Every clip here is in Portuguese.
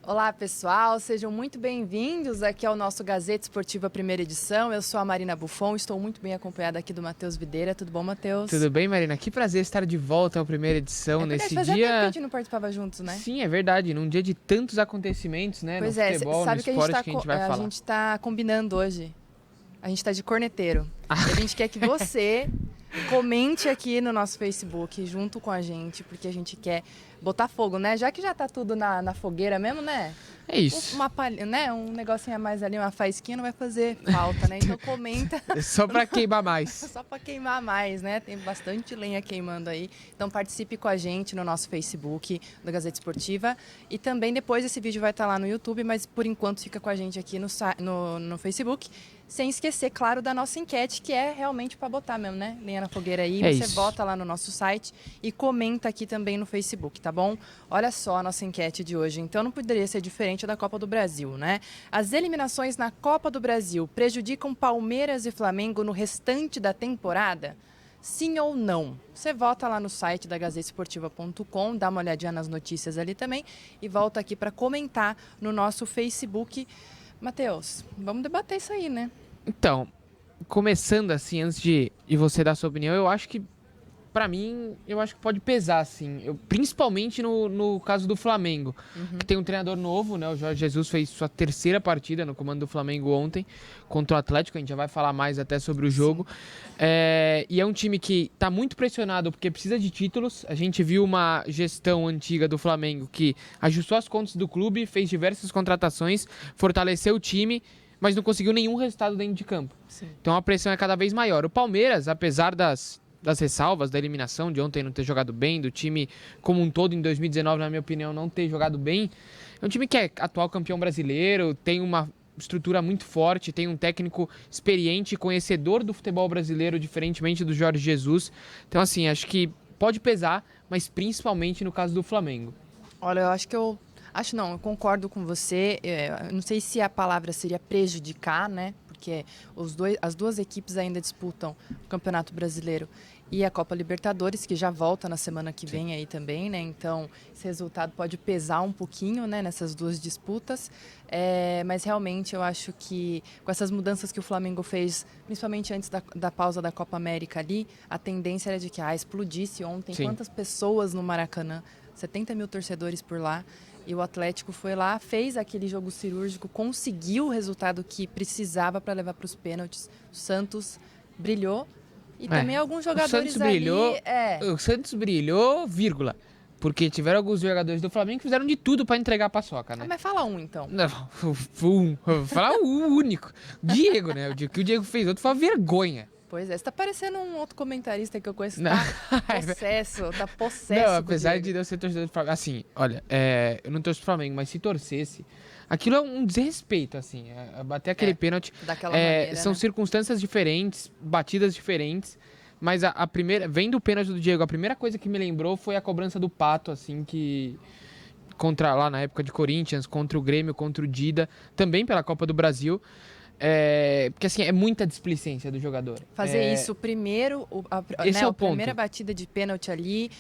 Olá, pessoal, sejam muito bem-vindos aqui ao nosso Gazeta Esportiva primeira edição. Eu sou a Marina Buffon, estou muito bem acompanhada aqui do Matheus Videira. Tudo bom, Matheus? Tudo bem, Marina? Que prazer estar de volta à primeira edição nesse fazia dia. Tempo que a gente não participava juntos, né? Sim, é verdade. Num dia de tantos acontecimentos, né? Pois no futebol, sabe no que esporte que a gente vai falar. A gente está combinando hoje. A gente está de corneteiro. A gente quer que você comente aqui no nosso Facebook junto com a gente, porque a gente quer botar fogo, né? Já que já tá tudo na fogueira mesmo, né? É isso. Uma palha, né? Um negocinho a mais ali, uma faísquinha não vai fazer falta, né? Então comenta. Só para queimar mais. Só para queimar mais, né? Tem bastante lenha queimando aí. Então participe com a gente no nosso Facebook da Gazeta Esportiva. E também depois esse vídeo vai estar lá no YouTube, mas por enquanto fica com a gente aqui no Facebook. Sem esquecer, claro, da nossa enquete, que é realmente para botar mesmo, né? Lenha na fogueira aí. Você vota lá no nosso site e comenta aqui também no Facebook, tá bom? Olha só a nossa enquete de hoje. Então não poderia ser diferente da Copa do Brasil, né? As eliminações na Copa do Brasil prejudicam Palmeiras e Flamengo no restante da temporada? Sim ou não? Você volta lá no site da gazetesportiva.com, dá uma olhadinha nas notícias ali também e volta aqui para comentar no nosso Facebook. Matheus, vamos debater isso aí, né? Então, começando assim, antes de você dar a sua opinião, eu acho que, pra mim, que pode pesar, assim. Principalmente no caso do Flamengo, que tem um treinador novo, né? O Jorge Jesus fez sua terceira partida no comando do Flamengo ontem contra o Atlético. A gente já vai falar mais até sobre o jogo. E é um time que tá muito pressionado porque precisa de títulos. A gente viu uma gestão antiga do Flamengo que ajustou as contas do clube, fez diversas contratações, fortaleceu o time, mas não conseguiu nenhum resultado dentro de campo. Sim. Então a pressão é cada vez maior. O Palmeiras, apesar das ressalvas da eliminação de ontem não ter jogado bem, do time como um todo em 2019, na minha opinião, não ter jogado bem, é um time que é atual campeão brasileiro, tem uma estrutura muito forte, tem um técnico experiente, conhecedor do futebol brasileiro, diferentemente do Jorge Jesus. Então, assim, acho que pode pesar, mas principalmente no caso do Flamengo. Olha, eu concordo com você. Eu não sei se a palavra seria prejudicar, né? Porque as duas equipes ainda disputam o Campeonato Brasileiro e a Copa Libertadores, que já volta na semana que vem aí também, né? Então, esse resultado pode pesar um pouquinho, né, nessas duas disputas. Mas realmente eu acho que com essas mudanças que o Flamengo fez, principalmente antes da pausa da Copa América ali, a tendência era de que explodisse ontem. Sim. Quantas pessoas no Maracanã? 70 mil torcedores por lá. E o Atlético foi lá, fez aquele jogo cirúrgico, conseguiu o resultado que precisava para levar para os pênaltis. O Santos brilhou e também alguns jogadores O Santos brilhou, vírgula. Porque tiveram alguns jogadores do Flamengo que fizeram de tudo para entregar a paçoca, né? Mas fala um, então. Não, vou falar o único. Diego, né? O que o Diego fez ontem foi uma vergonha. Pois é, você tá parecendo um outro comentarista que eu conheço, Não. tá possesso. Não, apesar de eu ser torcedor do Flamengo, assim, olha, eu não torço pro Flamengo, mas se torcesse, aquilo é um desrespeito, assim, bater aquele pênalti. Daquela maneira, são né? circunstâncias diferentes, batidas diferentes, mas a primeira, vendo o pênalti do Diego, a primeira coisa que me lembrou foi a cobrança do Pato, assim, que contra lá na época de Corinthians, contra o Grêmio, contra o Dida, também pela Copa do Brasil. Porque assim, é muita displicência do jogador. Fazer isso primeiro, Esse é o a primeira ponto. batida de pênalti ali,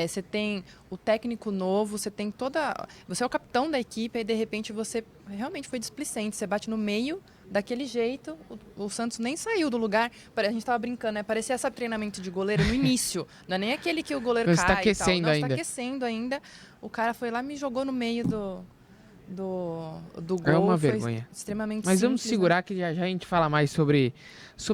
você tem o técnico novo, você tem você é o capitão da equipe e de repente você realmente foi displicente, você bate no meio daquele jeito, o Santos nem saiu do lugar, a gente tava brincando, né? Parecia esse treinamento de goleiro no início, não é nem aquele que o goleiro Você cai tá e tal. aquecendo Não, ainda. você tá aquecendo ainda, o cara foi lá e me jogou no meio do gol. É uma foi vergonha. extremamente Mas vamos simples, segurar né? que já a gente fala mais sobre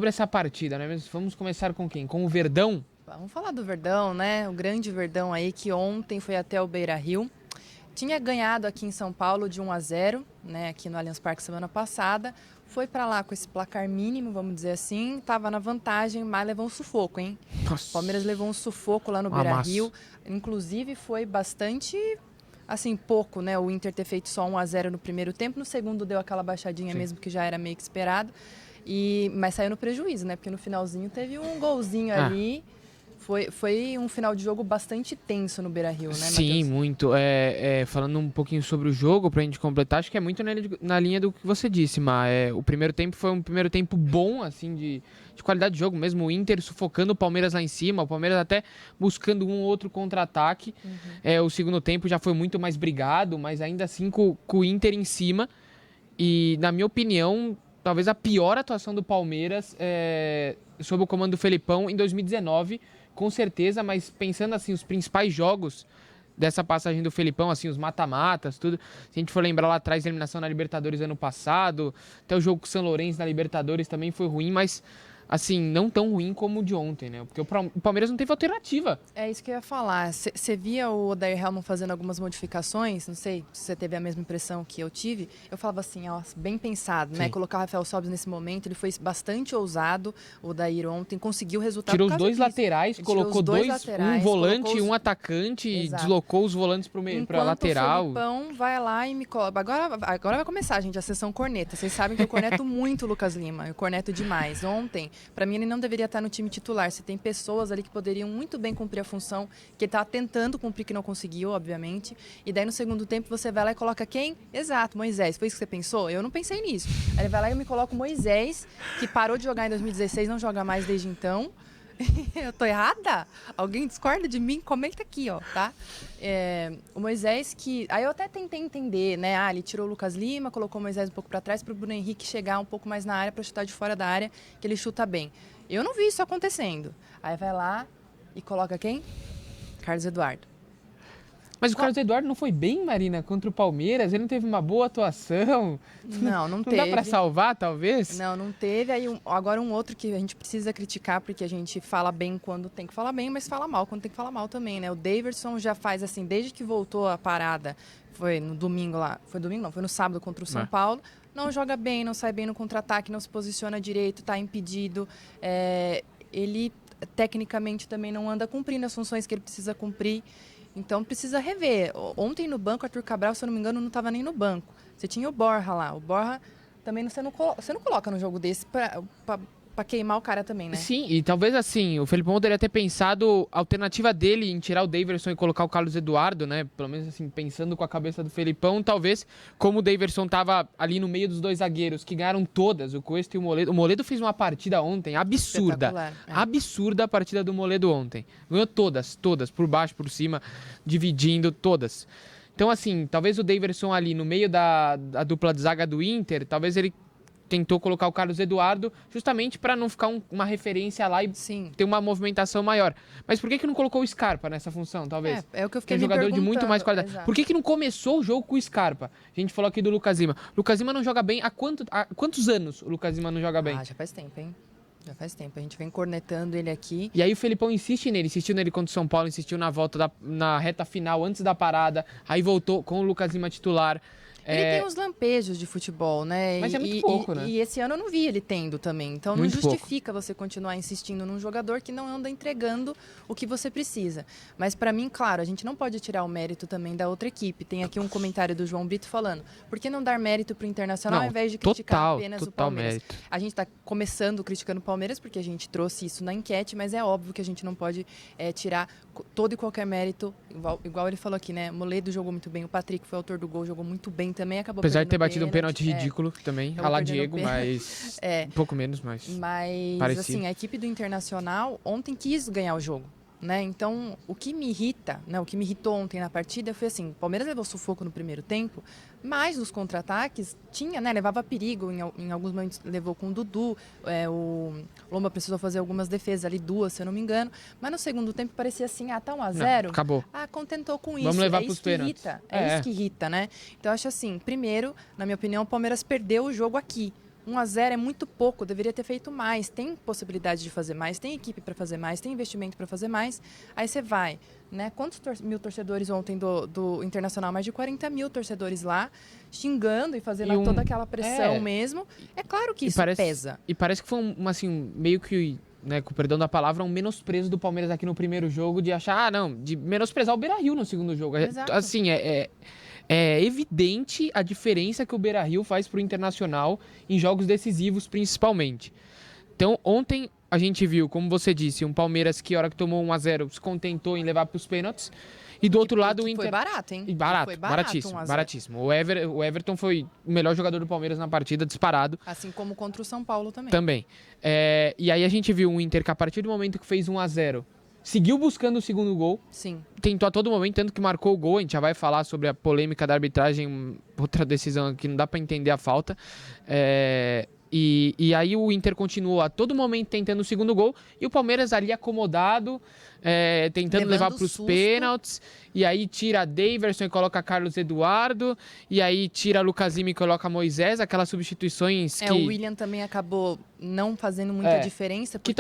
essa partida, né? Vamos começar com quem? Com o Verdão? Vamos falar do Verdão, né? O grande Verdão aí que ontem foi até o Beira-Rio. Tinha ganhado aqui em São Paulo de 1-0, né? Aqui no Allianz Parque semana passada. Foi para lá com esse placar mínimo, vamos dizer assim. Tava na vantagem, mas levou um sufoco, hein? Nossa. O Palmeiras levou um sufoco lá no Beira-Rio. Inclusive foi bastante... assim, pouco, né? O Inter ter feito só 1-0 no primeiro tempo, no segundo deu aquela baixadinha mesmo, que já era meio que esperado. Mas saiu no prejuízo, né? Porque no finalzinho teve um golzinho ali. Foi um final de jogo bastante tenso no Beira-Rio, né, Matheus? Sim, muito. Falando um pouquinho sobre o jogo, pra gente completar, acho que é muito na linha do que você disse, Má. O primeiro tempo foi um primeiro tempo bom, assim, de qualidade de jogo mesmo. O Inter sufocando o Palmeiras lá em cima, o Palmeiras até buscando um ou outro contra-ataque. O segundo tempo já foi muito mais brigado, mas ainda assim com o Inter em cima. E, na minha opinião, talvez a pior atuação do Palmeiras sob o comando do Felipão em 2019, com certeza, mas pensando assim, os principais jogos dessa passagem do Felipão, assim, os mata-matas, tudo. Se a gente for lembrar lá atrás, a eliminação na Libertadores ano passado, até o jogo com o São Lourenço na Libertadores também foi ruim, mas assim, não tão ruim como o de ontem, né? Porque o Palmeiras não teve alternativa. É isso que eu ia falar. Você via o Odair Hellmann fazendo algumas modificações, não sei se você teve a mesma impressão que eu tive. Eu falava assim, ó, bem pensado, né? Colocar o Rafael Sobis nesse momento, ele foi bastante ousado, o Odair ontem, conseguiu o resultado. Tirou os dois laterais, colocou um volante e um atacante, e deslocou os volantes para a lateral. O Felipão vai lá e me coloca. Agora vai começar, gente, a sessão corneta. Vocês sabem que eu corneto muito o Lucas Lima, eu corneto demais. Ontem, para mim, ele não deveria estar no time titular. Você tem pessoas ali que poderiam muito bem cumprir a função que ele estava tentando cumprir, que não conseguiu, obviamente. E daí, no segundo tempo, você vai lá e coloca quem? Exato, Moisés. Foi isso que você pensou? Eu não pensei nisso. Aí ele vai lá e eu me coloco o Moisés, que parou de jogar em 2016, não joga mais desde então. Eu tô errada? Alguém discorda de mim? Comenta aqui, ó, tá? O Moisés que... Aí eu até tentei entender, né? Ele tirou o Lucas Lima, colocou o Moisés um pouco para trás para o Bruno Henrique chegar um pouco mais na área para chutar de fora da área, que ele chuta bem. Eu não vi isso acontecendo. Aí vai lá e coloca quem? Carlos Eduardo. Mas o Carlos Eduardo não foi bem, Marina, contra o Palmeiras? Ele não teve uma boa atuação? Não teve. Não dá pra salvar, talvez? Não teve. Aí agora um outro que a gente precisa criticar, porque a gente fala bem quando tem que falar bem, mas fala mal quando tem que falar mal também, né? O Daverson já faz assim, desde que voltou a parada, foi no domingo lá, foi domingo não, foi no sábado contra o São Paulo, não joga bem, não sai bem no contra-ataque, não se posiciona direito, tá impedido. Ele, tecnicamente, também não anda cumprindo as funções que ele precisa cumprir. Então, precisa rever. Ontem no banco, Arthur Cabral, se eu não me engano, não estava nem no banco. Você tinha o Borja lá. O Borja também você não coloca no jogo desse para queimar o cara também, né? Sim, e talvez assim, o Felipão poderia ter pensado a alternativa dele em tirar o Daverson e colocar o Carlos Eduardo, né? Pelo menos assim, pensando com a cabeça do Felipão, talvez, como o Daverson tava ali no meio dos dois zagueiros, que ganharam todas, o Cuesta e o Moledo. O Moledo fez uma partida ontem absurda. Absurda a partida do Moledo ontem. Ganhou todas, por baixo, por cima, dividindo todas. Então, assim, talvez o Daverson ali no meio da dupla de zaga do Inter, talvez ele tentou colocar o Carlos Eduardo justamente para não ficar uma referência lá e ter uma movimentação maior. Mas por que não colocou o Scarpa nessa função, talvez? É o que eu fiquei me perguntando. Um jogador de muito mais qualidade. Exato. Por que não começou o jogo com o Scarpa? A gente falou aqui do Lucas Lima. O Lucas Lima não joga bem há quantos anos o Lucas Lima não joga bem? Já faz tempo, hein? Já faz tempo. A gente vem cornetando ele aqui. E aí o Felipão insistiu nele contra o São Paulo, insistiu na volta na reta final, antes da parada. Aí voltou com o Lucas Lima titular. Ele tem uns lampejos de futebol, né? Mas é muito pouco, né? E esse ano eu não vi ele tendo também. Então muito não justifica você continuar insistindo num jogador que não anda entregando o que você precisa. Mas para mim, claro, a gente não pode tirar o mérito também da outra equipe. Tem aqui um comentário do João Brito falando: por que não dar mérito pro Internacional ao invés de criticar apenas o Palmeiras? Mérito. A gente tá começando criticando o Palmeiras porque a gente trouxe isso na enquete, mas é óbvio que a gente não pode tirar todo e qualquer mérito. Igual ele falou aqui, né? Moledo jogou muito bem, o Patrick foi autor do gol, jogou muito bem também, acabou apesar de ter batido um pênalti ridículo também, a lá Diego, mas um pouco menos, mas parecia. Assim, a equipe do Internacional ontem quis ganhar o jogo, né? Então, o que me irrita, né? O que me irritou ontem na partida foi assim, o Palmeiras levou sufoco no primeiro tempo, mas nos contra-ataques tinha, né? Levava perigo, em alguns momentos levou com o Dudu, o Lomba precisou fazer algumas defesas ali, 2, se eu não me engano, mas no segundo tempo parecia assim, tá 1-0. Acabou. Contentou com isso. Vamos levar pros pênaltis. É isso que irrita, né? Então, eu acho assim, primeiro, na minha opinião, o Palmeiras perdeu o jogo aqui. 1-0 é muito pouco, deveria ter feito mais, tem possibilidade de fazer mais, tem equipe para fazer mais, tem investimento para fazer mais, aí você vai, né? Quantos mil torcedores ontem do Internacional? Mais de 40 mil torcedores lá, xingando e fazendo toda aquela pressão mesmo. É claro que isso pesa. E parece que foi meio que, né, com o perdão da palavra, um menosprezo do Palmeiras aqui no primeiro jogo, de achar, de menosprezar o Beira-Rio no segundo jogo. Exato. Assim, é evidente a diferença que o Beira-Rio faz para o Internacional em jogos decisivos, principalmente. Então, ontem a gente viu, como você disse, um Palmeiras que, a hora que tomou 1-0, se contentou em levar para os pênaltis. E do outro lado, o Inter... Foi barato, hein? E barato, Foi baratíssimo, 1-0. baratíssimo. O Everton foi o melhor jogador do Palmeiras na partida, disparado. Assim como contra o São Paulo também. Também. E aí a gente viu um Inter que, a partir do momento que fez 1-0, seguiu buscando o segundo gol. Sim. Tentou a todo momento, tanto que marcou o gol. A gente já vai falar sobre a polêmica da arbitragem, outra decisão aqui, não dá para entender a falta. E aí o Inter continuou a todo momento tentando o segundo gol. E o Palmeiras ali acomodado, tentando levar para os pênaltis. E aí tira Daverson e coloca Carlos Eduardo. E aí tira Lucas Lima e coloca Moisés. Aquelas substituições que... O William também acabou não fazendo muita diferença. Porque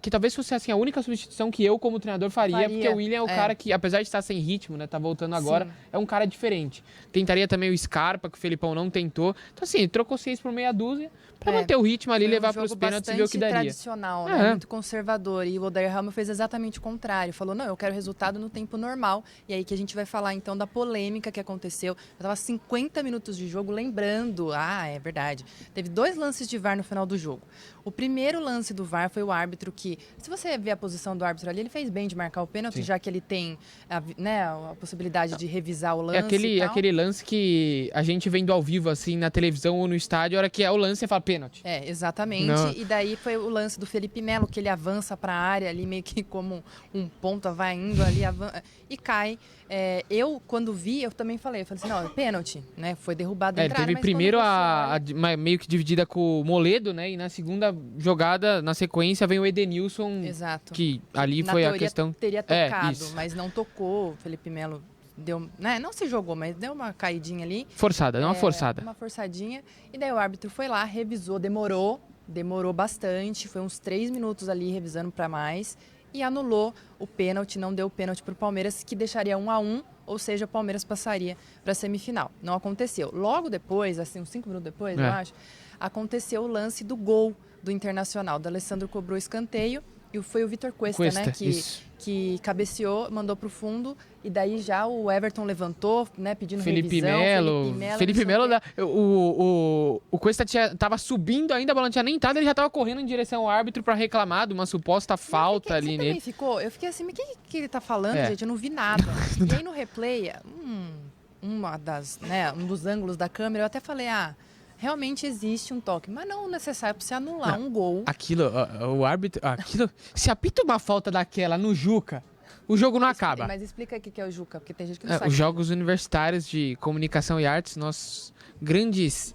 que talvez fosse assim, a única substituição que eu, como treinador, faria. Porque o William é o cara que, apesar de estar sem ritmo, né, tá voltando agora, sim, é um cara diferente. Tentaria também o Scarpa, que o Felipão não tentou. Então assim, ele trocou 6 por meia dúzia para manter o ritmo ali, levar para os pênaltis e ver o que daria. Tradicional, né? Muito conservador. E o Odair Helma fez exatamente o contrário. Falou, não, eu quero resultado no tempo normal. E aí que a gente vai falar, então, da polêmica que aconteceu. Eu tava 50 minutos de jogo lembrando. É verdade. Teve 2 lances de VAR no final do jogo. O primeiro lance do VAR foi o árbitro que, se você ver a posição do árbitro ali, ele fez bem de marcar o pênalti, sim, já que ele tem a possibilidade de revisar o lance. Aquele lance que a gente vendo ao vivo, assim, na televisão ou no estádio, a hora que é o lance, você fala pênalti. Exatamente. Não. E daí foi o lance do Felipe Melo, que ele avança para a área ali, meio que como um ponta, vai indo ali, e cai. Eu, quando vi, eu também falei assim, não, pênalti, né? Foi derrubado entrada, teve primeiro meio que dividida com o Moledo, né? E na segunda jogada, na sequência, vem o Edenilson. Exato. Que ali foi a questão. Teria tocado, mas não tocou. O Felipe Melo deu, né? Não se jogou, mas deu uma caidinha ali. Forçada, não uma forçada. Uma forçadinha. E daí o árbitro foi lá, revisou, demorou bastante. Foi uns 3 minutos ali revisando para mais. E anulou o pênalti, não deu o pênalti para o Palmeiras, que deixaria 1-1, ou seja, o Palmeiras passaria para a semifinal. Não aconteceu. Logo depois, assim, uns 5 minutos depois, eu acho, aconteceu o lance do gol do Internacional. O Alessandro cobrou escanteio e foi o Vitor Cuesta, né, que cabeceou, mandou para o fundo, e daí já o Everton levantou, né, pedindo revisão. Felipe Melo, o Cuesta tava subindo ainda, a bola não tinha nem entrado, ele já tava correndo em direção ao árbitro para reclamar de uma suposta falta ali nele. Eu fiquei assim, mas o que ele tá falando, gente? Eu não vi nada. E aí no replay, um dos ângulos da câmera, eu até falei, realmente existe um toque, mas não necessário para você anular um gol. O árbitro, se apita uma falta daquela no Juca, o jogo não acaba. Mas explica o que é o Juca, porque tem gente que não sabe. Os Jogos Universitários de Comunicação e Artes, nossos grandes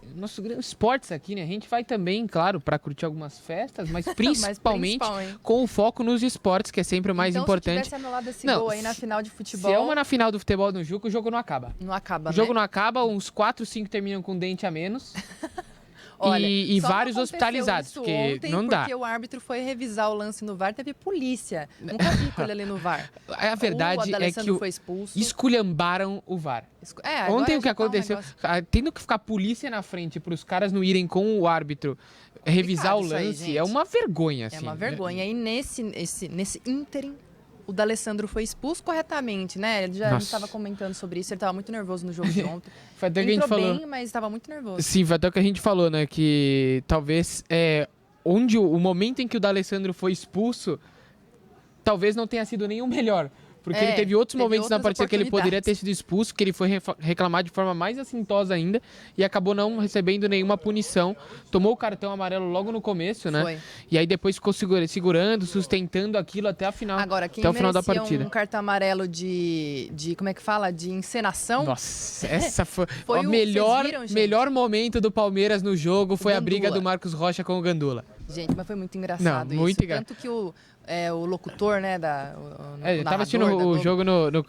esportes aqui, né? A gente vai também, claro, para curtir algumas festas, mas principalmente com o foco nos esportes, que é sempre o mais importante. Se tivesse anulado esse gol aí na final de futebol... Se é uma na final do futebol no Juca, o jogo não acaba. Não acaba, O jogo não acaba, uns 4, 5 terminam com dente a menos. Olha, e vários hospitalizados, porque não dá. Porque o árbitro foi revisar o lance no VAR, teve polícia. Nunca vi com ele ali no VAR. A verdade é que foi expulso. Esculhambaram o VAR. Ontem o que aconteceu, tendo que ficar polícia na frente para os caras não irem com o árbitro revisar o lance, é uma vergonha. Assim. É uma vergonha. E nesse ínterim, o D'Alessandro foi expulso corretamente, né? Ele já estava comentando sobre isso, ele estava muito nervoso no jogo de ontem. Foi até que a gente falou. Bem, mas estava muito nervoso. Sim, foi até o que a gente falou, né? Que talvez o momento em que o D'Alessandro foi expulso, talvez não tenha sido nem o melhor. Porque ele teve outros momentos na partida que ele poderia ter sido expulso, que ele foi reclamar de forma mais assintosa ainda e acabou não recebendo nenhuma punição. Tomou o cartão amarelo logo no começo, né? Foi. E aí depois ficou segurando, sustentando aquilo até a final. Agora, quem até o final da partida. Um cartão amarelo de como é que fala? De encenação. Nossa, essa foi o melhor momento do Palmeiras no jogo, foi a briga do Marcos Rocha com o Gandula. Gente, mas foi muito engraçado muito engraçado. Tanto que o locutor, né, eu tava assistindo o jogo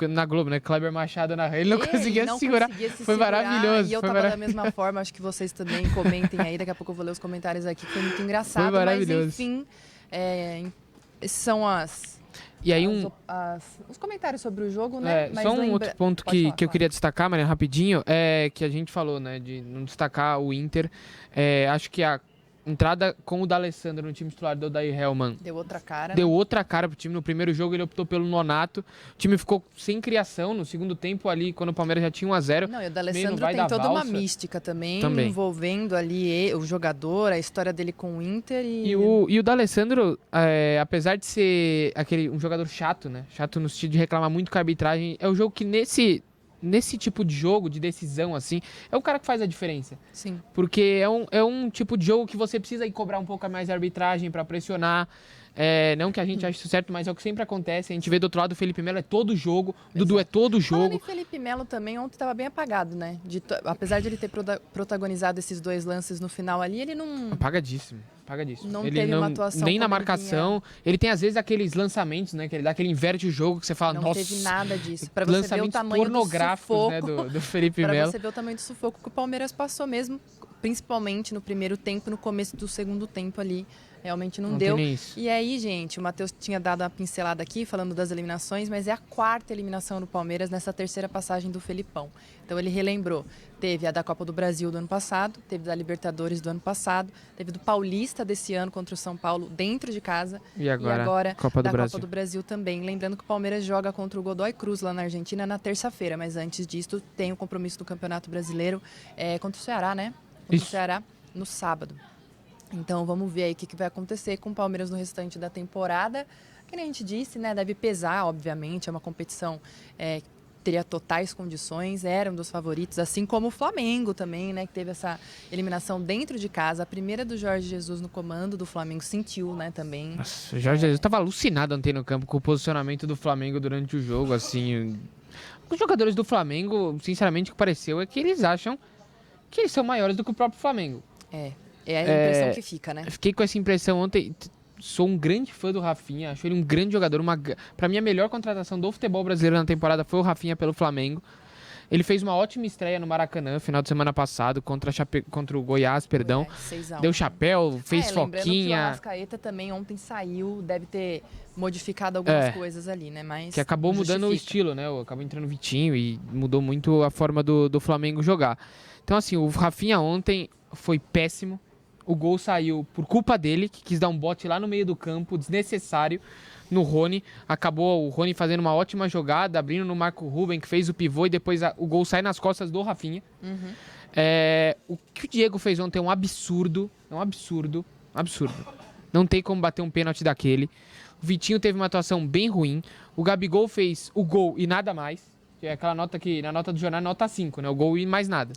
na Globo, né, Kleber Machado ele não conseguia se segurar. Foi maravilhoso. E eu tava da mesma forma, acho que vocês também comentem aí, daqui a pouco eu vou ler os comentários aqui, foi muito engraçado. Foi maravilhoso. Mas enfim, esses são os comentários sobre o jogo, né? Mas só um outro ponto que eu queria destacar, Mariana, rapidinho, é que a gente falou, né, de não destacar o Inter. Acho que entrada com o D'Alessandro no time titular do Odair Hellmann Deu outra cara. deu outra cara pro time. No primeiro jogo ele optou pelo Nonato. O time ficou sem criação no segundo tempo ali, quando o Palmeiras já tinha 1-0. Não, e o D'Alessandro tem toda uma mística também, envolvendo ali o jogador, a história dele com o Inter. E o D'Alessandro, apesar de ser um jogador chato, né? Chato no sentido de reclamar muito com a arbitragem, é o jogo que nesse tipo de jogo, de decisão, assim, é o cara que faz a diferença. Sim. Porque é um tipo de jogo que você precisa ir cobrar um pouco mais a arbitragem para pressionar. Não que a gente ache isso certo, mas é o que sempre acontece. A gente vê do outro lado o Felipe Melo é todo jogo, o Dudu é todo jogo. Falando em Felipe Melo também, ontem estava bem apagado, né? Apesar de ele ter protagonizado esses 2 lances no final ali, ele não... Apagadíssimo. Não teve uma atuação nem na marcação. Ele tem, às vezes, aqueles lançamentos, né? Que ele dá aquele inverte o jogo, que você fala, não nossa... Não teve nada disso. Pra você ver o tamanho do sufoco, né, do Felipe Melo. Pra você ver o tamanho do sufoco que o Palmeiras passou mesmo, principalmente no primeiro tempo, no começo do segundo tempo ali. Realmente não deu. E aí, gente, o Matheus tinha dado uma pincelada aqui, falando das eliminações, mas é a 4ª eliminação do Palmeiras nessa 3ª passagem do Felipão. Então ele relembrou. Teve a da Copa do Brasil do ano passado, teve da Libertadores do ano passado, teve do Paulista desse ano contra o São Paulo dentro de casa. E agora Copa Copa do Brasil também. Lembrando que o Palmeiras joga contra o Godoy Cruz lá na Argentina na terça-feira, mas antes disso tem o compromisso do Campeonato Brasileiro contra o Ceará, né? Contra o Ceará no sábado. Então vamos ver aí o que vai acontecer com o Palmeiras no restante da temporada. Que nem a gente disse, né? Deve pesar, obviamente, é uma competição que teria totais condições, era um dos favoritos, assim como o Flamengo também, né? Que teve essa eliminação dentro de casa. A primeira do Jorge Jesus no comando do Flamengo sentiu, né, também. Nossa, o Jorge Jesus estava alucinado ontem no campo com o posicionamento do Flamengo durante o jogo, assim. Os jogadores do Flamengo, sinceramente, o que pareceu é que eles acham que eles são maiores do que o próprio Flamengo. É a impressão que fica, né? Fiquei com essa impressão ontem. Sou um grande fã do Rafinha, acho ele um grande jogador. Pra mim, a melhor contratação do futebol brasileiro na temporada foi o Rafinha pelo Flamengo. Ele fez uma ótima estreia no Maracanã, final de semana passado, contra o Goiás, perdão. Deu chapéu, fez foquinha. Que o Arrascaeta também ontem saiu, deve ter modificado algumas coisas ali, né? Mas que acabou mudando o estilo, né? Acabou entrando o Vitinho e mudou muito a forma do Flamengo jogar. Então, assim, o Rafinha ontem foi péssimo. O gol saiu por culpa dele, que quis dar um bote lá no meio do campo, desnecessário, no Rony. Acabou o Rony fazendo uma ótima jogada, abrindo no Marco Ruben, que fez o pivô, e depois o gol sai nas costas do Rafinha. O que o Diego fez ontem é um absurdo. É um absurdo. Absurdo. Não tem como bater um pênalti daquele. O Vitinho teve uma atuação bem ruim. O Gabigol fez o gol e nada mais. Que é aquela nota que, na nota do jornal, é nota 5, né? O gol e mais nada.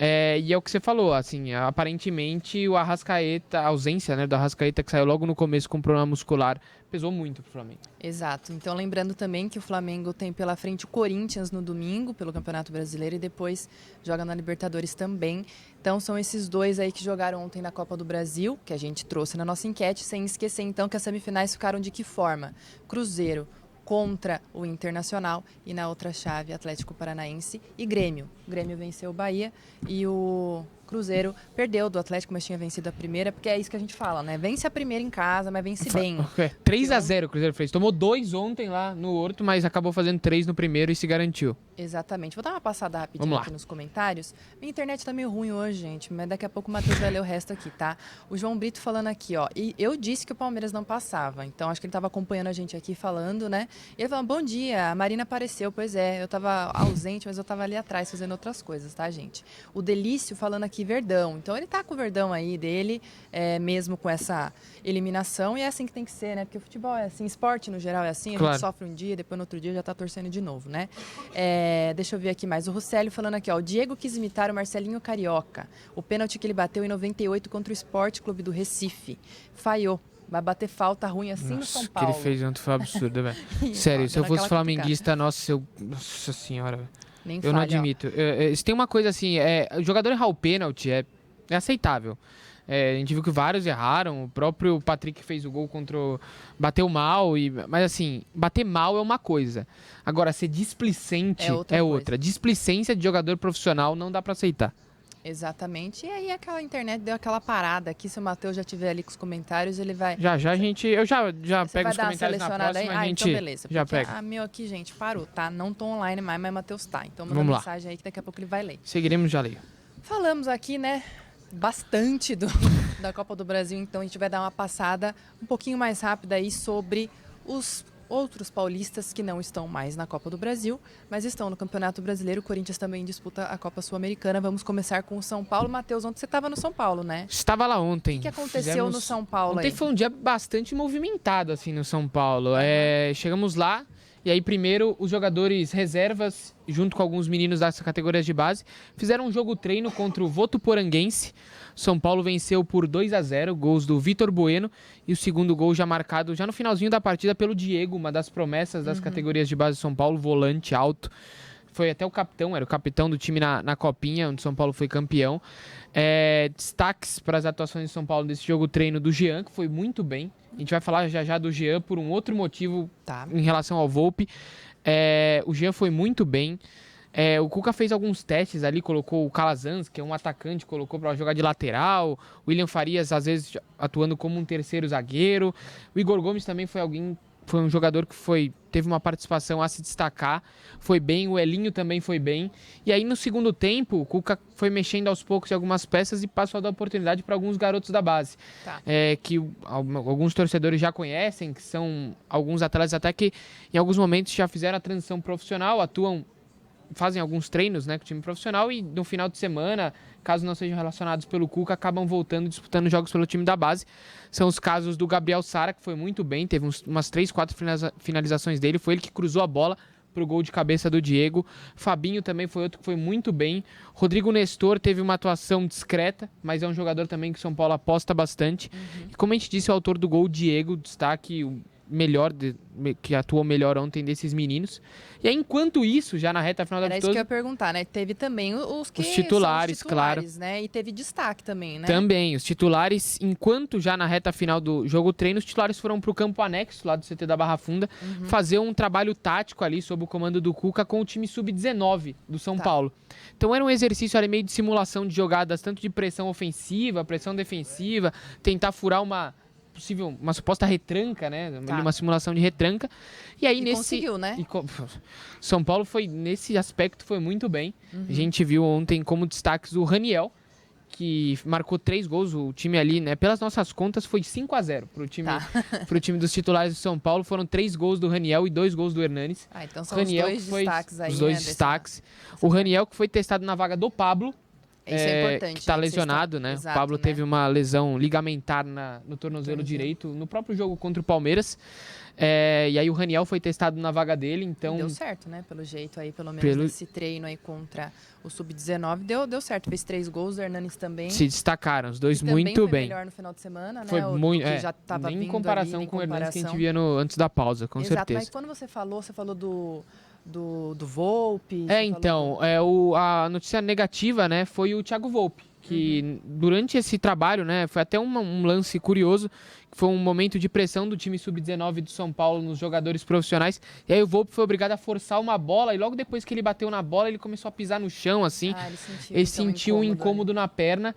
E é o que você falou, assim, aparentemente o Arrascaeta, a ausência, né, do Arrascaeta, que saiu logo no começo com problema muscular, pesou muito pro Flamengo. Exato. Então, lembrando também que o Flamengo tem pela frente o Corinthians no domingo, pelo Campeonato Brasileiro, e depois joga na Libertadores também. Então, são esses 2 aí que jogaram ontem na Copa do Brasil, que a gente trouxe na nossa enquete, sem esquecer, então, que as semifinais ficaram de que forma? Cruzeiro contra o Internacional e na outra chave Atlético Paranaense e Grêmio. O Grêmio venceu o Bahia e o Cruzeiro perdeu do Atlético, mas tinha vencido a primeira, porque é isso que a gente fala, né? Vence a primeira em casa, mas vence bem. 3-0 o Cruzeiro fez. Tomou 2 ontem lá no Horto, mas acabou fazendo 3 no primeiro e se garantiu. Exatamente. Vou dar uma passada rapidinho aqui nos comentários. Minha internet tá meio ruim hoje, gente, mas daqui a pouco o Matheus vai ler o resto aqui, tá? O João Brito falando aqui, ó. E eu disse que o Palmeiras não passava, então acho que ele tava acompanhando a gente aqui falando, né? E ele falou, bom dia, a Marina apareceu. Pois é, eu tava ausente, mas eu tava ali atrás fazendo outras coisas, tá, gente? O Delício falando aqui Verdão. Então ele tá com o Verdão aí dele, mesmo com essa eliminação, e é assim que tem que ser, né? Porque o futebol é assim, esporte no geral é assim, a gente sofre um dia, depois no outro dia já tá torcendo de novo, né? Deixa eu ver aqui mais. O Russelli falando aqui, ó. O Diego quis imitar o Marcelinho Carioca. O pênalti que ele bateu em 98 contra o Sport Clube do Recife. Falhou. Vai bater falta ruim assim no São Paulo. O que ele fez ontem foi absurdo, velho. Sério, se eu fosse flamenguista, nossa senhora. Eu não admito. Se tem uma coisa assim, o jogador errar o pênalti é aceitável. A gente viu que vários erraram. O próprio Patrick fez o gol contra bateu mal. Mas assim, bater mal é uma coisa. Agora, ser displicente é outra. Displicência de jogador profissional não dá pra aceitar. Exatamente. E aí aquela internet deu aquela parada aqui. Se o Matheus já estiver ali com os comentários, ele vai... Já a gente... Eu já pego os comentários na próxima, a gente então beleza. já pega. A meu aqui, gente, parou, tá? Não tô online mais, mas Matheus tá. Então manda mensagem aí que daqui a pouco ele vai ler. Seguiremos já ler. Falamos aqui, né, bastante da Copa do Brasil, então a gente vai dar uma passada um pouquinho mais rápida aí sobre os outros paulistas que não estão mais na Copa do Brasil, mas estão no Campeonato Brasileiro. O Corinthians também disputa a Copa Sul-Americana. Vamos começar com o São Paulo. Matheus, ontem você estava no São Paulo, né? Estava lá ontem. O que aconteceu no São Paulo ontem aí? Foi um dia bastante movimentado, assim, no São Paulo. Chegamos lá, e aí primeiro os jogadores reservas, junto com alguns meninos das categorias de base, fizeram um jogo treino contra o Votuporanguense. São Paulo venceu por 2-0, gols do Vitor Bueno, e o segundo gol já marcado já no finalzinho da partida pelo Diego, uma das promessas das categorias de base de São Paulo, volante alto. Foi até o capitão, era o capitão do time na Copinha, onde São Paulo foi campeão. Destaques para as atuações de São Paulo nesse jogo treino do Jean, que foi muito bem. A gente vai falar já do Jean por um outro motivo em relação ao Volpi. O Jean foi muito bem. O Cuca fez alguns testes ali, colocou o Calazans, que é um atacante, colocou para jogar de lateral. O William Farias, às vezes, atuando como um terceiro zagueiro. O Igor Gomes também foi um jogador que teve uma participação a se destacar. Foi bem, o Elinho também foi bem. E aí, no segundo tempo, o Cuca foi mexendo aos poucos em algumas peças e passou a dar oportunidade para alguns garotos da base. Que alguns torcedores já conhecem, que são alguns atletas até que, em alguns momentos, já fizeram a transição profissional, fazem alguns treinos, né, com o time profissional, e no final de semana, caso não sejam relacionados pelo Cuca, acabam voltando disputando jogos pelo time da base. São os casos do Gabriel Sara, que foi muito bem, teve umas 3, 4 finalizações dele, foi ele que cruzou a bola pro gol de cabeça do Diego. Fabinho também foi outro que foi muito bem. Rodrigo Nestor teve uma atuação discreta, mas é um jogador também que o São Paulo aposta bastante. E como a gente disse, o autor do gol, Diego, destaque que atuou melhor ontem desses meninos. E aí, enquanto isso, já na reta final da vitória... Era isso que eu ia perguntar, né? Teve também os titulares, claro. Né? E teve destaque também, né? Também, os titulares, enquanto já na reta final do jogo treino, os titulares foram para o campo anexo, lá do CT da Barra Funda, fazer um trabalho tático ali, sob o comando do Cuca, com o time sub-19 do São Paulo. Então era um exercício ali meio de simulação de jogadas, tanto de pressão ofensiva, pressão defensiva, tentar furar uma suposta retranca, né? Uma simulação de retranca. E aí conseguiu, né? São Paulo nesse aspecto foi muito bem. A gente viu ontem como destaques o Raniel, que marcou 3 gols. O time ali, né? Pelas nossas contas, foi 5-0 pro time dos titulares do São Paulo. Foram 3 gols do Raniel e 2 gols do Hernanes. Então são Raniel, os dois destaques aí. Os dois destaques. O Raniel, que foi testado na vaga do Pablo. Isso é importante. Que está lesionado, né? Exato, o Pablo teve uma lesão ligamentar no tornozelo direito no próprio jogo contra o Palmeiras. E aí o Raniel foi testado na vaga dele, então... Deu certo, né? Pelo jeito aí, pelo menos nesse treino aí contra o Sub-19, deu certo. Fez 3 gols, o Hernanes também. Se destacaram, os dois muito bem. Foi melhor no final de semana, né? Foi muito, já tava nem em comparação com o Hernanes que a gente via antes da pausa, com certeza. certeza. Mas quando você falou do Volpi... a notícia negativa, né, foi o Thiago Volpi, que durante esse trabalho, né, foi até um lance curioso, que foi um momento de pressão do time sub-19 do São Paulo nos jogadores profissionais, e aí o Volpi foi obrigado a forçar uma bola, e logo depois que ele bateu na bola, ele começou a pisar no chão, assim, ele sentiu um incômodo na perna,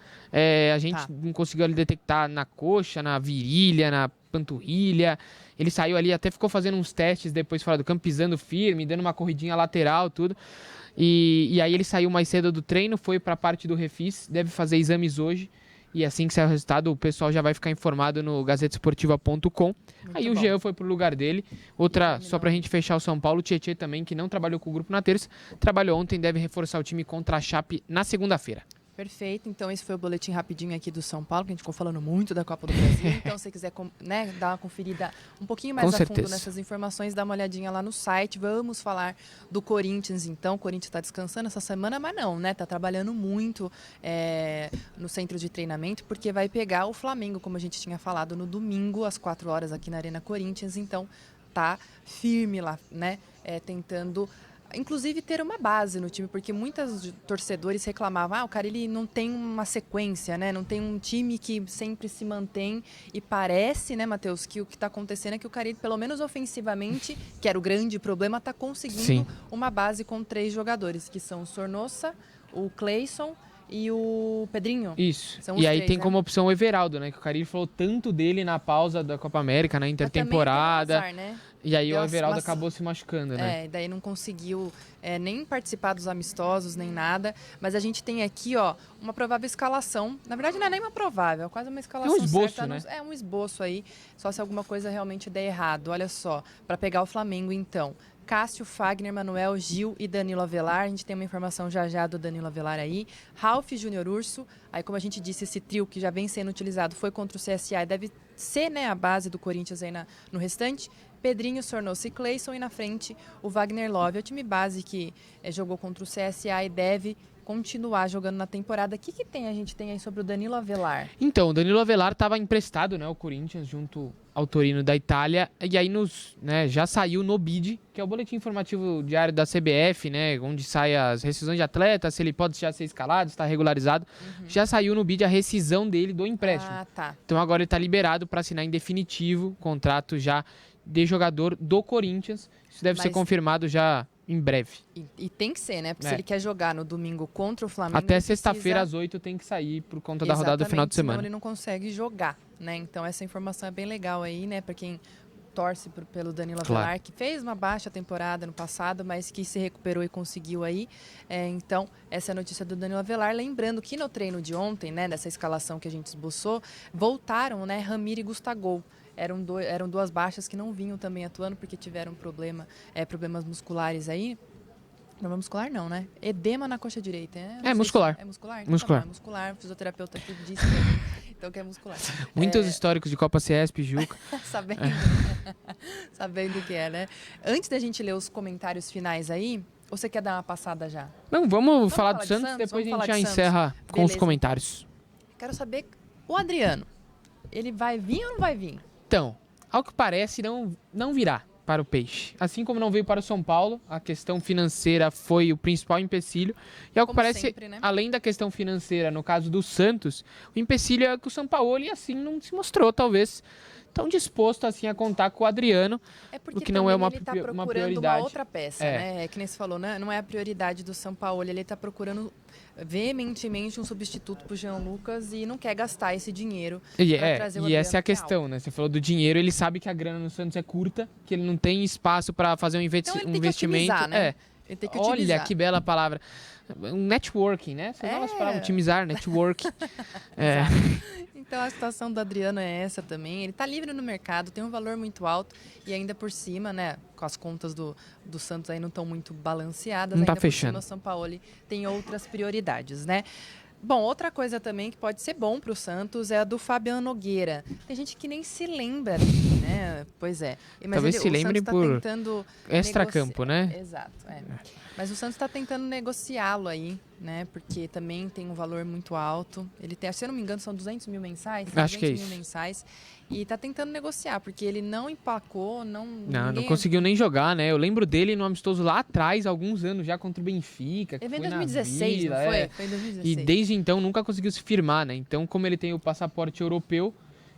a gente não conseguiu ali detectar na coxa, na virilha, na panturrilha. Ele saiu ali, até ficou fazendo uns testes depois fora do campo, pisando firme, dando uma corridinha lateral, tudo. E aí ele saiu mais cedo do treino, foi para a parte do refis, deve fazer exames hoje. E assim que sair o resultado, o pessoal já vai ficar informado no gazetesportiva.com. Aí o Jean foi pro lugar dele. Outra, só pra gente fechar o São Paulo, o Tietê também, que não trabalhou com o grupo na terça, trabalhou ontem, deve reforçar o time contra a Chape na segunda-feira. Perfeito, então esse foi o boletim rapidinho aqui do São Paulo, que a gente ficou falando muito da Copa do Brasil, então se você quiser dar uma conferida um pouquinho mais a fundo nessas informações, dá uma olhadinha lá no site. Vamos falar do Corinthians então. O Corinthians está descansando essa semana, mas não, né? Está trabalhando muito no centro de treinamento, porque vai pegar o Flamengo, como a gente tinha falado, no domingo, às 4 horas aqui na Arena Corinthians, então tá firme lá, né? Tentando... inclusive ter uma base no time, porque muitos torcedores reclamavam, o cara ele não tem uma sequência, né? Não tem um time que sempre se mantém, e parece, né, Matheus, que o que está acontecendo é que o Carille, pelo menos ofensivamente, que era o grande problema, está conseguindo uma base com 3 jogadores, que são o Sornosa, o Cleison e o Pedrinho. Isso. São os E aí três, tem né? como opção o Everaldo, né? Que o Carille falou tanto dele na pausa da Copa América, na Mas também intertemporada. teve azar, né? E aí Deu o Everaldo umas- acabou se machucando, né? É, daí não conseguiu nem participar dos amistosos, nem nada. Mas a gente tem aqui, ó, uma provável escalação. Na verdade, não é nem uma provável, é quase uma escalação esboço, certa. né? É um esboço aí, só se alguma coisa realmente der errado. Olha só, para pegar o Flamengo, então. Cássio, Fagner, Manuel, Gil e Danilo Avelar. A gente tem uma informação já do Danilo Avelar aí. Ralf, Júnior Urso. Aí, como a gente disse, esse trio que já vem sendo utilizado foi contra o CSA e deve ser, né, a base do Corinthians aí no restante. Pedrinho, Sornosa e Cleison. E na frente, o Wagner Love. É o time base que jogou contra o CSA e deve continuar jogando na temporada. O que tem a gente tem aí sobre o Danilo Avelar? Então, o Danilo Avelar estava emprestado, né, ao Corinthians, junto ao Torino da Itália, e aí já saiu no BID, que é o boletim informativo diário da CBF, né, onde sai as rescisões de atletas, se ele pode já ser escalado, está regularizado. Já saiu no BID a rescisão dele do empréstimo. Ah, tá. Então agora ele está liberado para assinar em definitivo contrato já de jogador do Corinthians. Isso deve ser confirmado já em breve. E tem que ser, né? Porque se ele quer jogar no domingo contra o Flamengo... Até sexta-feira às 8 tem que sair por conta da rodada do final de semana. Senão ele não consegue jogar, né? Então essa informação é bem legal aí, né? Para quem torce pelo Danilo Avelar, que fez uma baixa temporada no passado, mas que se recuperou e conseguiu aí. Então, essa é a notícia do Danilo Avelar. Lembrando que no treino de ontem, né? Dessa escalação que a gente esboçou, voltaram, né? Ramiro e Gustavo. Eram duas baixas que não vinham também atuando porque tiveram problemas musculares aí. Problema muscular não, né? Edema na coxa direita. Muscular. É muscular? Então muscular. Tá bom, é muscular. O fisioterapeuta aqui disse pra mim, então que é muscular. Muitos históricos de Copa CESP, Juca. Sabendo o que é, né? Antes da gente ler os comentários finais aí, ou você quer dar uma passada já? Não, vamos falar do Santos, depois a gente já encerra com os comentários. Quero saber, o Adriano, ele vai vir ou não vai vir? Então, ao que parece, não virá para o Peixe. Assim como não veio para o São Paulo, a questão financeira foi o principal empecilho. E ao que parece, sempre, né? além da questão financeira, no caso do Santos, o empecilho é que o Sampaoli, assim, não se mostrou, talvez, tão disposto assim a contar com o Adriano, porque o que não é uma ele tá procurando uma prioridade. uma outra peça, né? É que nem você falou, né? Não é a prioridade do Sampaoli, ele está procurando veementemente um substituto para o Jean Lucas e não quer gastar esse dinheiro para trazer o Adriano. E essa é a questão, né? Você falou do dinheiro, ele sabe que a grana no Santos é curta, que ele não tem espaço para fazer um Então ele tem investimento. Que otimizar, né? Ele tem que otimizar. Olha que bela palavra. Um networking, né? Essas novas palavras, otimizar, networking. Então a situação do Adriano é essa também. Ele está livre no mercado, tem um valor muito alto e ainda por cima, né? Com as contas do Santos aí não estão muito balanceadas. Não tá ainda fechando. Por cima, o Sampaoli tem outras prioridades, né? Bom, outra coisa também que pode ser bom para o Santos é a do Fabiano Nogueira. Tem gente que nem se lembra, né? Pois é. Mas talvez se lembre por extracampo, né? Exato, Mas o Santos está tentando negociá-lo aí, né? Porque também tem um valor muito alto. Ele tem, se eu não me engano, são 200 mil mensais. Acho que é isso. 200 mil mensais. E está tentando negociar, porque ele não empacou, não conseguiu nem jogar, né? Eu lembro dele no amistoso lá atrás, alguns anos já contra o Benfica. Ele veio em 2016, não foi? Foi em 2016. E desde então nunca conseguiu se firmar, né? Então, como ele tem o passaporte europeu,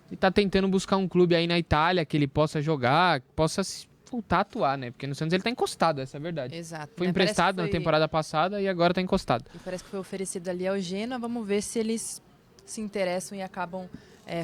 ele tá tentando buscar um clube aí na Itália que ele possa jogar, que possa voltar a atuar, né? Porque no Santos ele tá encostado, essa é a verdade. Exato. Foi emprestado na temporada passada e agora tá encostado. E parece que foi oferecido ali ao Genoa. Vamos ver se eles se interessam e acabam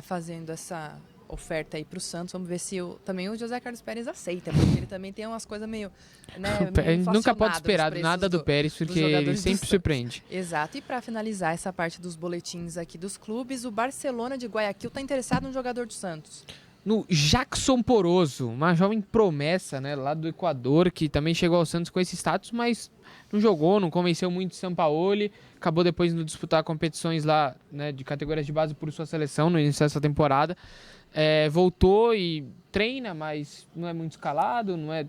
fazendo essa oferta aí pro Santos. Vamos ver se também o José Carlos Pérez aceita, porque ele também tem umas coisas meio, né, meio nunca pode esperar nada do Pérez, porque ele sempre surpreende. Exato. E para finalizar essa parte dos boletins aqui dos clubes, o Barcelona de Guayaquil está interessado no jogador do Santos. No Jackson Poroso, uma jovem promessa, né, lá do Equador, que também chegou ao Santos com esse status, mas não jogou, não convenceu muito o Sampaoli, acabou depois de disputar competições lá, né, de categorias de base por sua seleção no início dessa temporada. Voltou e treina, mas não é muito escalado, não é,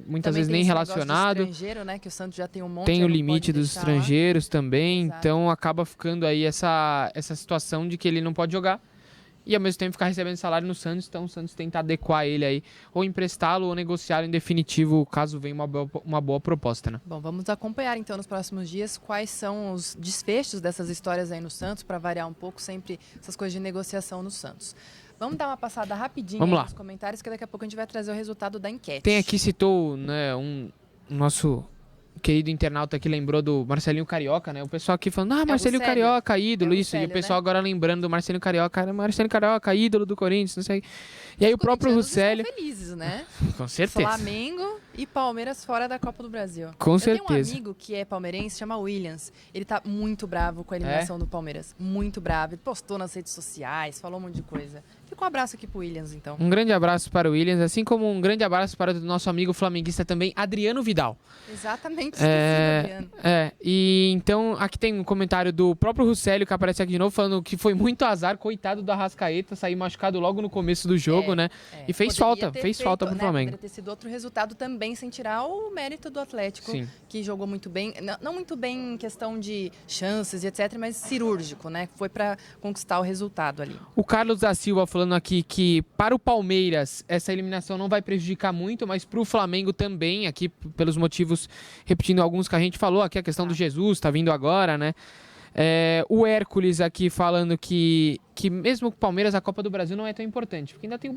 muitas vezes nem relacionado. Estrangeiro, né, que o Santos já tem um monte. Tem o limite dos estrangeiros também, Exato. Então acaba ficando aí essa situação de que ele não pode jogar e ao mesmo tempo ficar recebendo salário no Santos, então o Santos tenta adequar ele aí, ou emprestá-lo ou negociá-lo em definitivo, caso venha uma boa proposta, né? Bom, vamos acompanhar então nos próximos dias quais são os desfechos dessas histórias aí no Santos, para variar um pouco sempre essas coisas de negociação no Santos. Vamos dar uma passada rapidinho nos comentários, que daqui a pouco a gente vai trazer o resultado da enquete. Tem aqui, citou, né, um nosso querido internauta que lembrou do Marcelinho Carioca, né? O pessoal aqui falando, Marcelinho Russelio. Carioca, ídolo, É o isso. E o Russelio, pessoal né? agora lembrando do Marcelinho Carioca, ídolo do Corinthians, não sei. E aí o próprio Corintianos Russelio... estão felizes, né? Com certeza. Flamengo e Palmeiras fora da Copa do Brasil. Com Eu certeza. tenho um amigo que é palmeirense, chama Williams. Ele tá muito bravo com a eliminação do Palmeiras. Muito bravo. Ele postou nas redes sociais, falou um monte de coisa. Fica um abraço aqui pro Williams, então. Um grande abraço para o Williams, assim como um grande abraço para o nosso amigo flamenguista também, Adriano Vidal. Exatamente, esqueci, Adriano. E então aqui tem um comentário do próprio Russelio que aparece aqui de novo, falando que foi muito azar, coitado do Arrascaeta, sair machucado logo no começo do jogo, né? E fez falta pro Flamengo. Poderia ter sido outro resultado também, sem tirar o mérito do Atlético, Sim. que jogou muito bem. Não muito bem em questão de chances e etc, mas cirúrgico, né? Foi para conquistar o resultado ali. O Carlos da Silva falando aqui que para o Palmeiras essa eliminação não vai prejudicar muito, mas para o Flamengo também, aqui pelos motivos, repetindo alguns que a gente falou, aqui a questão do Jesus, tá vindo agora, né? O Hércules aqui falando que mesmo com o Palmeiras a Copa do Brasil não é tão importante, porque ainda tem o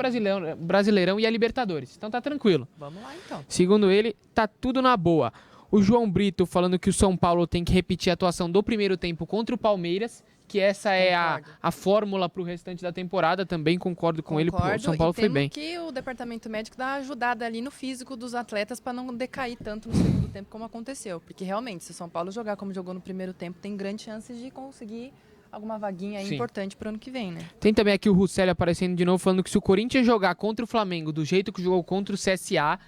Brasileirão e a Libertadores, então tá tranquilo. Vamos lá então. Segundo ele, tá tudo na boa. O João Brito falando que o São Paulo tem que repetir a atuação do primeiro tempo contra o Palmeiras, que essa é a fórmula para o restante da temporada. Também concordo com ele, o São Paulo foi bem. Que o departamento médico dá uma ajudada ali no físico dos atletas para não decair tanto no segundo tempo como aconteceu. Porque realmente, se o São Paulo jogar como jogou no primeiro tempo, tem grandes chances de conseguir alguma vaguinha aí importante para o ano que vem, né? Tem também aqui o Russelli aparecendo de novo, falando que se o Corinthians jogar contra o Flamengo do jeito que jogou contra o CSA,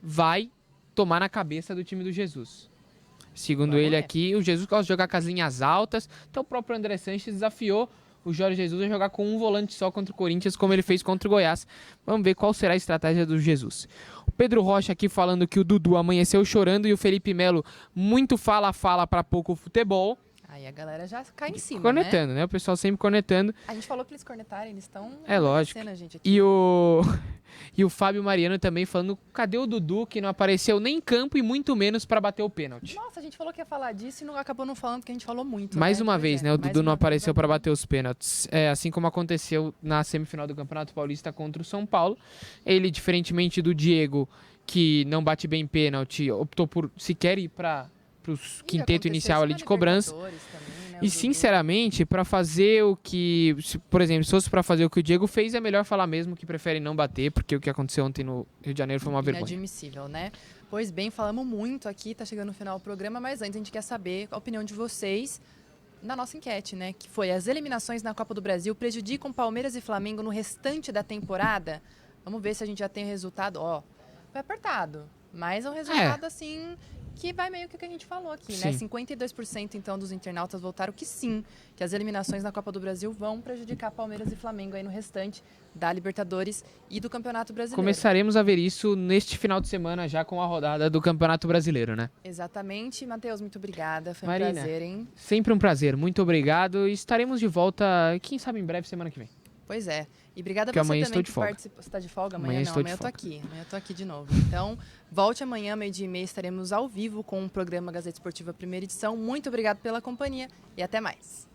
vai tomar na cabeça do time do Jesus. Segundo ele aqui, o Jesus gosta de jogar com as linhas altas, então o próprio André Sanches desafiou o Jorge Jesus a jogar com um volante só contra o Corinthians, como ele fez contra o Goiás. Vamos ver qual será a estratégia do Jesus. O Pedro Rocha aqui falando que o Dudu amanheceu chorando e o Felipe Melo muito fala para pouco futebol. Aí a galera já cai em cima, cornetando, né? O pessoal sempre cornetando. A gente falou pra eles cornetarem, eles estão... É lógico. A gente aqui. E o Fábio Mariano também falando, cadê o Dudu que não apareceu nem em campo e muito menos para bater o pênalti? Nossa, a gente falou que ia falar disso e acabou não falando porque a gente falou muito. Mais né? uma vez, né? O Dudu não apareceu para bater os pênaltis. Assim como aconteceu na semifinal do Campeonato Paulista contra o São Paulo. Ele, diferentemente do Diego, que não bate bem pênalti, optou por sequer ir para o quinteto inicial ali de cobrança. Também, né, e sinceramente, para fazer o que, por exemplo, se fosse para fazer o que o Diego fez, é melhor falar mesmo que prefere não bater, porque o que aconteceu ontem no Rio de Janeiro foi uma vergonha. Inadmissível, né? Pois bem, falamos muito aqui, tá chegando no final do programa, mas antes a gente quer saber a opinião de vocês na nossa enquete, né? Que foi: as eliminações na Copa do Brasil prejudicam Palmeiras e Flamengo no restante da temporada? Vamos ver se a gente já tem o resultado. Foi apertado, mas é um resultado assim que vai meio que o que a gente falou aqui, né? 52% então dos internautas votaram que sim, que as eliminações na Copa do Brasil vão prejudicar Palmeiras e Flamengo aí no restante da Libertadores e do Campeonato Brasileiro. Começaremos a ver isso neste final de semana já com a rodada do Campeonato Brasileiro, né? Exatamente. Matheus, muito obrigada. Foi Marina, um prazer, hein? Sempre um prazer. Muito obrigado. E estaremos de volta, quem sabe em breve, semana que vem. Pois é. E obrigada a Porque você amanhã também estou de que folga. participou. Você está de folga? Amanhã Não, estou amanhã de eu tô folga. aqui. Amanhã eu tô aqui de novo. Então, volte amanhã, 12h30, estaremos ao vivo com o programa Gazeta Esportiva Primeira Edição. Muito obrigado pela companhia e até mais.